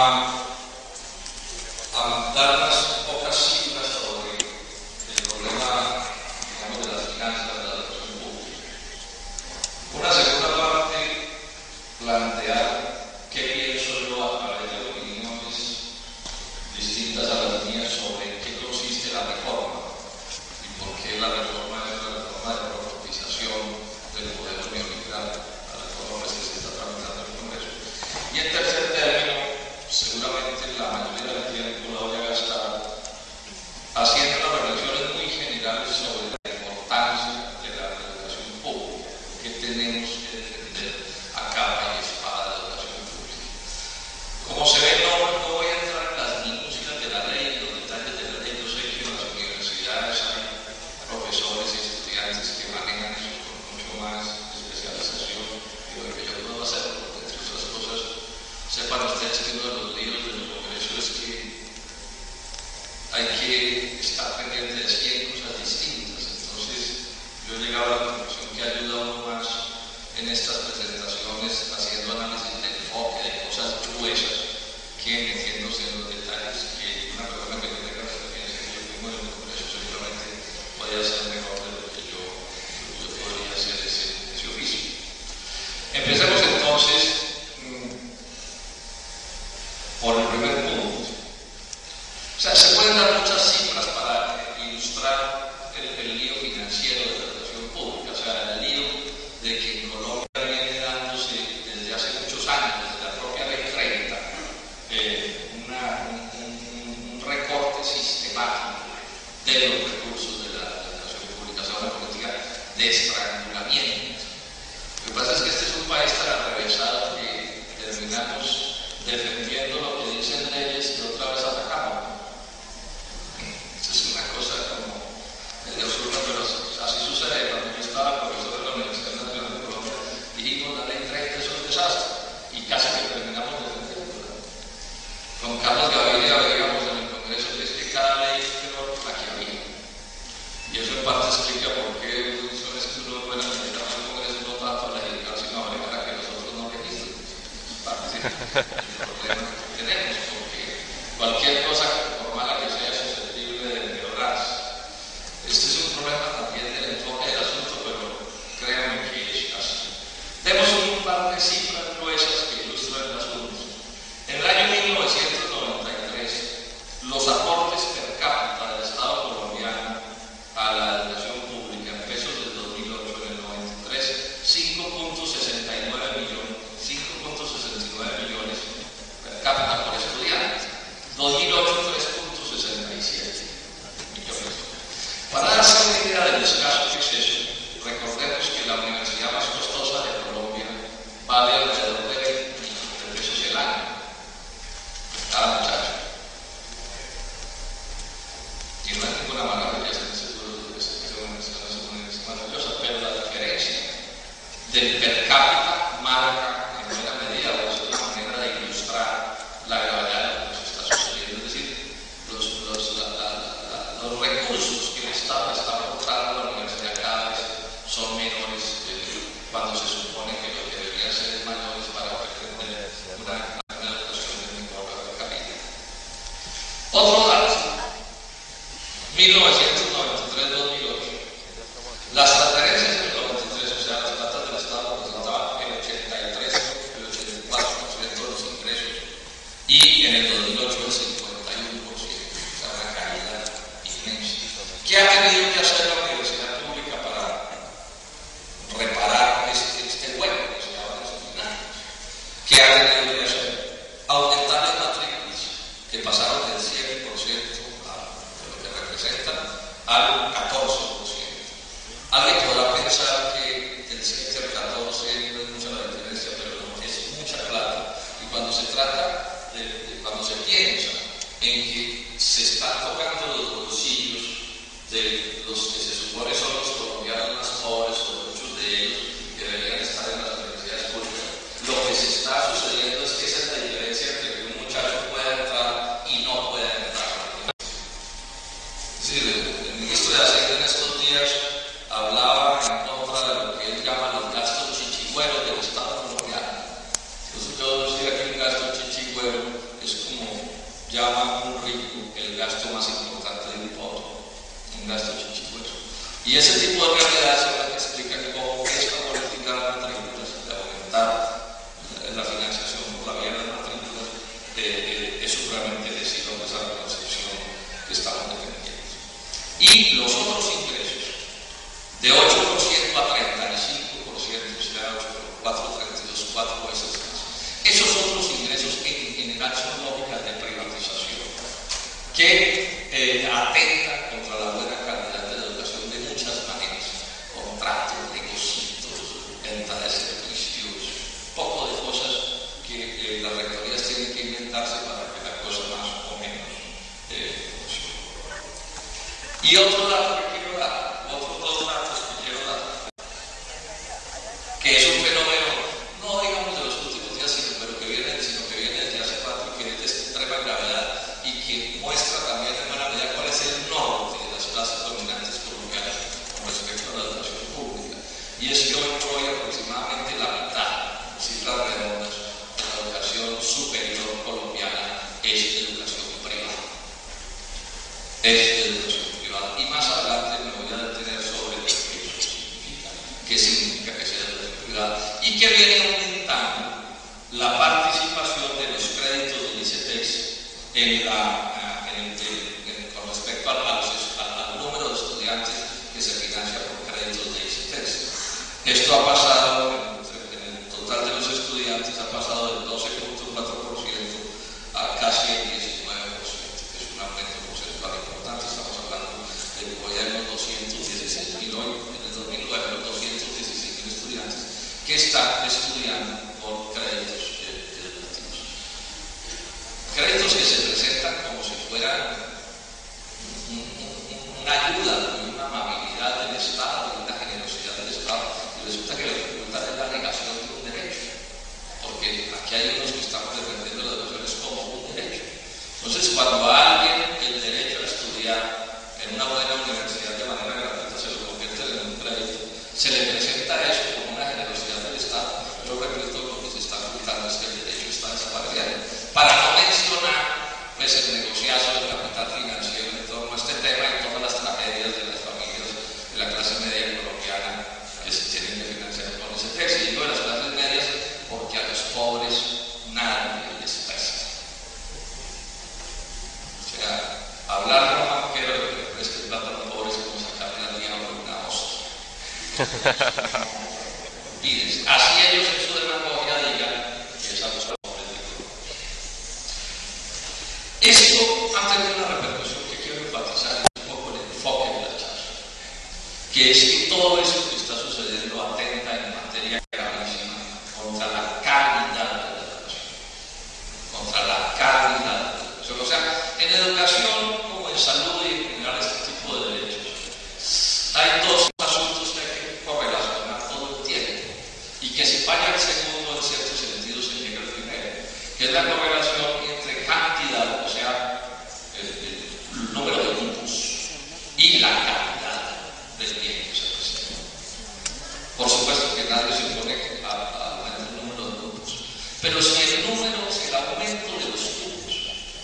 a dar unas pocas cifras sobre el problema, digamos, de las finanzas de la educación pública. Una segunda parte, plantear qué pienso yo a través de opiniones distintas a las mías sobre qué consiste la reforma y por qué la reforma es una reforma de profundización del modelo neoliberal, la reforma que se está tramitando en el Congreso. Y en tercer término, seguramente la mayoría del tiempo la voy a gastar haciendo unas reflexiones muy generales sobre la importancia de la educación pública, que tenemos que defender a capa y espada de la educación pública. Como se ve, no voy a entrar en las minucias de la ley, en los detalles de la ley. Yo sé que en las universidades hay profesores y estudiantes que manejan eso con mucho más especialización y lo que yo puedo hacer, porque entre otras cosas, sepan ustedes que uno de los líos del Congreso es que hay que estar pendiente de 100 cosas distintas. Entonces, yo he llegado a la conclusión que ayuda uno más en estas presentaciones haciendo análisis de enfoque, de cosas gruesas, que metiéndose en los detalles que una persona que no tenga la experiencia que yo tengo en el Congreso seguramente podría ser mejor de lo que yo podría hacer ese oficio. Empecemos entonces por el primer punto. O sea, se pueden dar muchas cifras para ilustrar el lío financiero de la educación pública, o sea, el lío de que en Colombia viene dándose desde hace muchos años, desde la propia Ley 30, un recorte sistemático de los recursos de la educación pública, o sea, una política de estrangulamiento. Lo que pasa es que este es un país tan atravesado que terminamos defendiendo lo que dicen leyes y otra vez atacamos. Eso es una cosa como medio absurda, pero así sucede. Cuando yo estaba profesor de la Universidad Nacional de Colombia, dijimos la Ley 30 es un desastre y casi que terminamos defendiéndola. Con Carlos Gaviria veíamos en el Congreso que es que cada ley es peor que la que había. Y eso en parte explica por qué son es que uno puede legislar en el Congreso no tanto a legislar, sino a alegar que nosotros no legislen. Parte del problema que tenemos, porque cualquier cosa, por mala que sea, es susceptible de empeorarse. Este es un problema también del enfoque del asunto, pero créanme que es así. Demos un par de cifras gruesas que ilustran el asunto. En el año 1993, los aportes per cápita del Estado colombiano a la educación pública en pesos del 2008, en el 93, 5.69 millones per cápita por estudiante. 2008, 3.67 millones. Para darse una idea del escaso que es eso, recordemos que la universidad más costosa de Colombia vale alrededor de 20 millones de pesos el año. Cada muchacho. Y no hay ninguna maravilla en ese seguro de que sea una universidad maravillosa, pero la diferencia del per cápita marca en buena medida, o es una manera de ilustrar la gravedad de lo que se está sucediendo. Es decir, los recursos que el Estado está aportando a la universidad cada vez son menores cuando se supone que lo que deberían ser es mayores para pretender una educación de mejor calidad. Otro dato, 1993-2008, las transferencias en el 93, o sea, las platas del Estado representaban el 83, el 84% de los ingresos y en el 2008 el 51%, o sea, una caída inmensa. ¿Qué ha tenido que hacer la universidad pública para reparar este hueco que se llama los seminarios? ¿Qué ha tenido que hacer? Aumentar las matrículas, que pasaron del 100% de lo que representan al 14%. Alguien podrá pensar que del 7 al 14 no es mucha la diferencia, pero no, es mucha plata. Y cuando se trata cuando se piensa en que se están tocando los bolsillos de los que se supone son los colombianos más pobres, o muchos de ellos que deberían estar en las universidades públicas, lo que se está sucediendo es que esa es la diferencia entre que un muchacho pueda entrar y no pueda entrar. Es decir, el ministro de Hacienda en estos días hablaba en contra de lo que él llama los gastos chichigüeros del Estado colombiano. Entonces yo decía que un gasto chichigüero es llama un rico el gasto más importante de un pobre, un gasto chichicueso. Y ese tipo de realidades son las que explican cómo esta política de matrículas, de aumentar la financiación por la vía de las matrículas, es supremamente lesiva a pesar de la concepción que estamos defendiendo. Y los otros ingresos, de 8% a 35%, o sea, 8 por 4, 32, 4 veces más. Esos otros ingresos que en general son lógicas de privatización, que atentan contra la buena calidad de la educación de muchas maneras: contratos, negocios, venta de servicios, poco de cosas que las rectorías tienen que inventarse para que la cosa más o menos funcione. Y otro dato que quiero dar, otros dos datos que quiero dar, que es un fenómeno, no digamos de los últimos días, sino que viene desde hace rato y que es de extrema gravedad y que muestra también en buena medida cuál es el norte de las clases dominantes colombianas con respecto a la educación pública. Y es que hoy por hoy aproximadamente la mitad, cifras redondas, de la educación superior colombiana es educación privada. Es educación privada. Y más adelante me voy a detener sobre lo que eso significa, qué significa que sea educación privada, y que viene aumentando la participación de los créditos del ICETEX con respecto al número de estudiantes que se financia por créditos de ICETEX. Esto ha pasado, en el total de los estudiantes, ha pasado del 12.4% a casi el 19%, que es un aumento porcentual importante. Estamos hablando de gobiernos 216.000 hoy, en el 2009, los 216.000 estudiantes que están estudiando por créditos educativos. Créditos que se presentan como si fueran una ayuda y una amabilidad del Estado y una generosidad del Estado, y resulta que lo que ocultan es la negación de un derecho, porque aquí hay unos que estamos defendiendo las educaciones como un derecho. Entonces, cuando a alguien el derecho a estudiar en una buena universidad de manera gratuita se lo convierte en un crédito, se le presenta eso como una generosidad del Estado. Yo repito, lo que se está ocultando es que el derecho está desapareciendo. Para no mencionar pues el negociazo del capital financiero en torno a este tema y todas las tragedias de las familias de la clase media colombiana que se tienen que financiar con ese texto. Y digo de las clases medias porque a los pobres nadie les pesa. O sea, hablar de un banquero de que le preste plata a los pobres es como sacarle al diablo una hostia. Y así ellos en su demagogia digan que es a los pobres de Colombia. Esto ha tenido una repercusión que quiero enfatizar un poco el enfoque de la charla, que es que todo eso que está sucediendo atenta en materia gravísima contra la calidad de la educación, contra la calidad de la educación. O sea, en educación como en salud y en general este tipo de derechos, hay dos asuntos que hay que correlacionar todo el tiempo y que si falla el segundo, en cierto sentido se llega al primero, que es la correlación entre cantidad, o sea, el número de grupos, y la calidad del bien que se presenta. Por supuesto que nadie se opone a aumentar el número de grupos, pero si el aumento de los grupos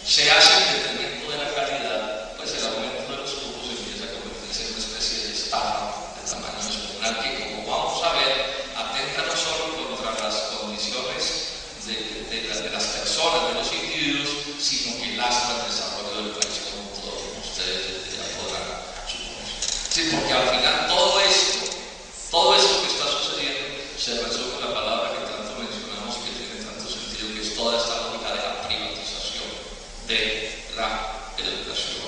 se hace en detrimento de la calidad, pues el aumento de los grupos empieza a convertirse en una especie de estafa de tamaño descomunal que, como vamos a ver, atenta no solo contra las condiciones de las personas, de los individuos, sino que lastra el desarrollo del país, como todos ustedes ya podrán suponer. Sí, porque al final todo esto que está sucediendo se resume en la palabra que tanto mencionamos, que tiene tanto sentido, que es toda esta lógica de la privatización de la educación.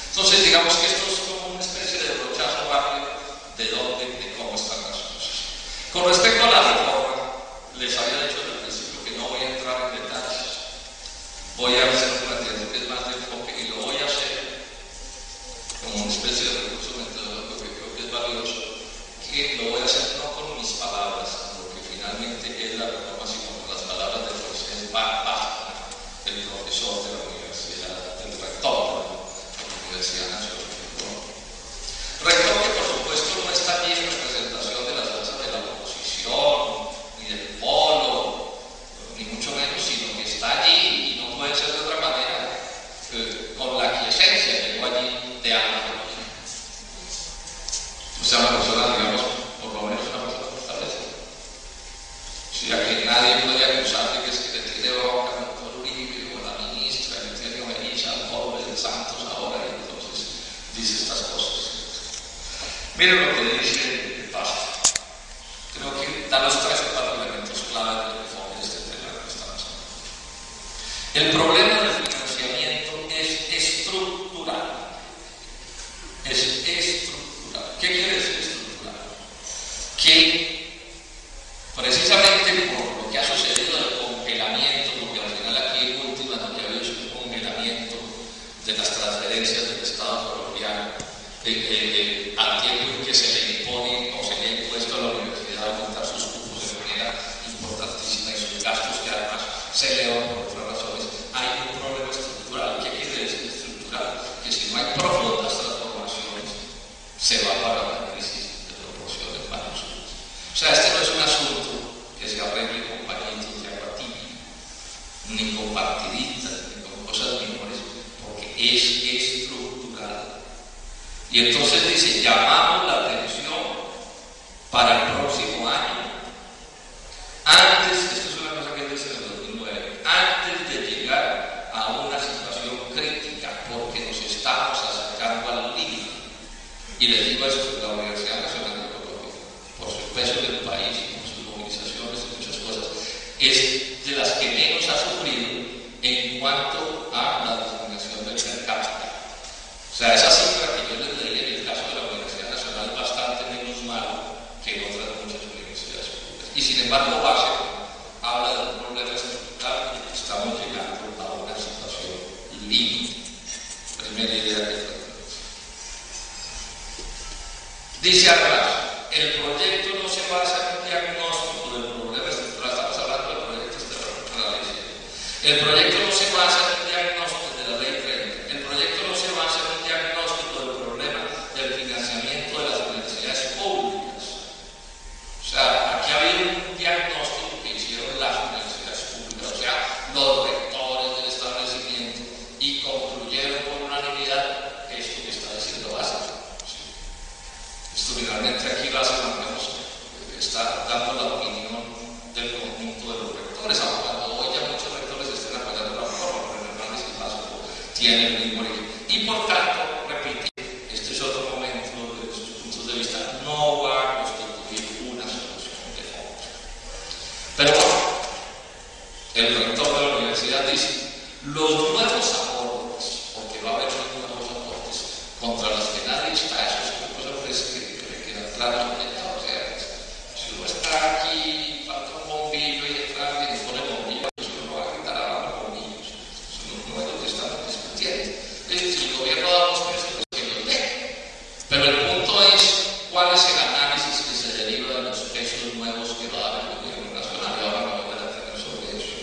Entonces, digamos que esto es como una especie de brochazo rápido de cómo están las cosas. Con respecto a la reforma, les había dicho desde el principio que no voy a entrar en detalles. Voy a hacer un planteamiento que es más de enfoque y lo voy a hacer como una especie de recurso metodológico que creo que es valioso, que lo voy a hacer no con mis palabras, lo que finalmente es la reforma, sino con las palabras de José Bárcena, el profesor de la universidad, el rector de la Universidad Nacional de Colombia. Rector que por supuesto no está allí en representación de las fuerzas de la oposición, ni del polo, ni mucho menos, sino que está allí y no puede ser de otra manera Arríguez que le tiene bronca al doctor Uribe, o a la ministra, el ingenio Melissa, al pobre de Santos ahora, y entonces dice estas cosas. Miren lo que dice Pasta. Creo que da los 3 o 4 elementos clave de lo que fue este tema que estamos hablando. El problema del financiamiento es estructural. Es estructural. ¿Qué quiere decir estructural? Que precisamente por lo que ha sucedido del congelamiento, porque al final aquí en última lo que ha habido es un congelamiento de las transferencias del Estado colombiano, al tiempo en que se le impone o se le ha impuesto a la universidad aumentar sus cupos de manera importantísima y sus gastos que además se elevan por otras razones, hay un problema estructural. ¿Qué quiere decir estructural? Que si no hay profundas transformaciones, se va para una crisis de proporciones mayúsculas. O sea, este no es un asunto que se arregle con pañitos de agua tibia, ni con partiditas, ni con cosas menores, porque es estructural. Y entonces dice, llamamos la atención para el próximo año, antes, esto es una cosa que dice en el 2009, antes de llegar a una situación crítica, porque nos estamos acercando al límite. Y les digo esto, la Universidad Nacional de Colombia, por su peso en el país, por sus movilizaciones y muchas cosas, es de las que menos ha sufrido en cuanto a la disminución del per cápita. O sea, esa cifra que yo les leí en el caso de la Universidad Nacional es bastante menos malo que en otras muchas universidades públicas. Y sin embargo, Base habla de un problema estructural y que estamos llegando a una situación límite. Primera idea que tenemos. Dice Arras, el proyecto no se basa en un diagnóstico del problema estructural. Estamos hablando del proyecto estructural. El proyecto no se basa en un diagnóstico de la ley 30. El proyecto no se basa en un diagnóstico del problema del financiamiento de las universidades públicas. O sea, aquí ha habido un diagnóstico que hicieron las universidades públicas, o sea, los rectores del establecimiento, y concluyeron por unanimidad esto que está diciendo Base. Esto finalmente aquí Base está dando la opinión del conjunto de los rectores, aunque cuando hoy ya muchos rectores estén apoyando la reforma, pero Hernández y Base tiene el mismo origen. Y por tanto, repito, este es otro momento desde sus puntos de vista, no va a constituir una solución de fondo. Pero bueno, el rector de la universidad dice, los nuevos aportes, porque va a haber nuevos aportes contra los que nadie está, eso es una cosa que me queda claro. O sea, si uno está aquí, falta un bombillo y detrás y le pone bombillo, pues uno no va a gritar abajo bombillos. Eso no es lo que estamos discutiendo. Si el gobierno da los pesos, pues que los dé. Pero el punto es cuál es el análisis que se deriva de los pesos nuevos que va a dar el gobierno nacional. Y ahora me voy a detener sobre eso.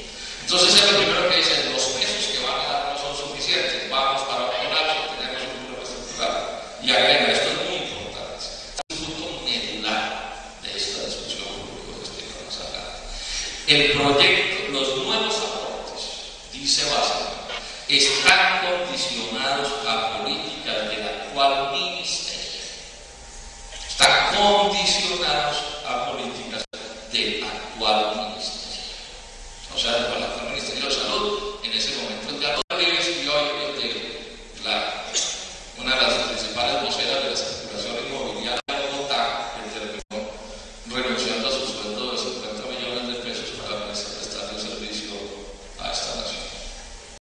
Entonces es lo primero que dicen, los pesos que van a dar no son suficientes, vamos para un colapso, tenemos un problema estructural. Y agrega, esto es muy importante, es un punto medular de esta discusión pública de este que vamos a hablar. El proyecto, los nuevos aportes, dice Base, están condicionados a políticas de la cual ministra